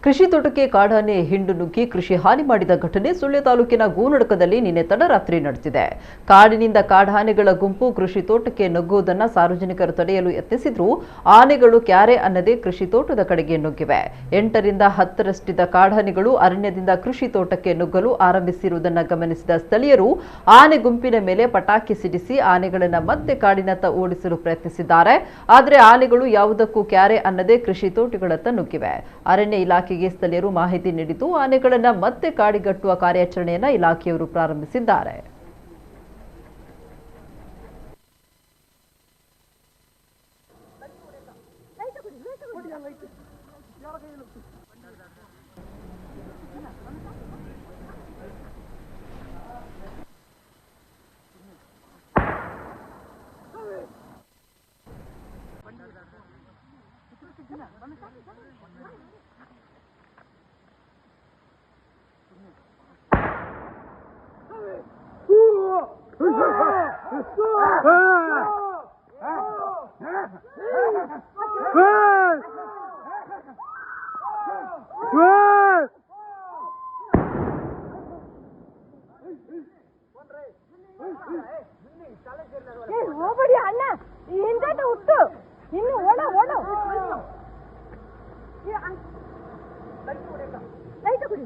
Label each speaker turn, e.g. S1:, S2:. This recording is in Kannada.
S1: ಕೃಷಿ ತೋಟಕ್ಕೆ ಕಾಡಾನೆ ಹಿಂಡು ನುಗ್ಗಿ ಕೃಷಿ ಹಾನಿ ಮಾಡಿದ ಘಟನೆ ಸುಳ್ಯ ತಾಲೂಕಿನ ಗೂನಡಕದಲ್ಲಿ ನಿನ್ನೆ ತಡರಾತ್ರಿ ನಡೆದಿದೆ. ಕಾಡಿನಿಂದ ಕಾಡಾನೆಗಳ ಗುಂಪು ಕೃಷಿ ತೋಟಕ್ಕೆ ನುಗ್ಗುವುದನ್ನು ಸಾರ್ವಜನಿಕರು ತಡೆಯಲು ಯತ್ನಿಸಿದ್ರು. ಆನೆಗಳು ಕ್ಯಾರೆ ಅನ್ನದೇ ಕೃಷಿ ತೋಟದ ಕಡೆಗೆ ನುಗ್ಗಿವೆ. 8 ರಿಂದ 10ರಷ್ಟಿದ್ದ ಕಾಡಾನೆಗಳು ಅರಣ್ಯದಿಂದ ಕೃಷಿ ತೋಟಕ್ಕೆ ನುಗ್ಗಲು ಆರಂಭಿಸಿರುವುದನ್ನು ಗಮನಿಸಿದ ಸ್ಥಳೀಯರು ಆನೆ ಗುಂಪಿನ ಮೇಲೆ ಪಟಾಕಿ ಸಿಡಿಸಿ ಆನೆಗಳನ್ನು ಮತ್ತೆ ಕಾಡಿನತ್ತ ಓಡಿಸಲು ಪ್ರಯತ್ನಿಸಿದ್ದಾರೆ. ಆದರೆ ಆನೆಗಳು ಯಾವುದಕ್ಕೂ ಕ್ಯಾರೆ ಅನ್ನದೇ ಕೃಷಿ ತೋಟಗಳತ್ತ ನುಗ್ಗಿವೆ. ಅರಣ್ಯ ಇಲಾಖೆಗೆ ಸ್ಥಳೀಯರು ಮಾಹಿತಿ ನೀಡಿದ್ದು ಆನೆಗಳನ್ನು ಮತ್ತೆ ಕಾಡಿಗಟ್ಟುವ ಕಾರ್ಯಾಚರಣೆಯನ್ನು ಇಲಾಖೆಯವರು ಪ್ರಾರಂಭಿಸಿದ್ದಾರೆ.
S2: ಹೋಗ್ಬೇಡಿ ಅಣ್ಣ, ಹಿಂದೆ ಹುಟ್ಟು ಇನ್ನು ಓಡ ಓಡ ಲೈಟ್ ಕೊಡಿ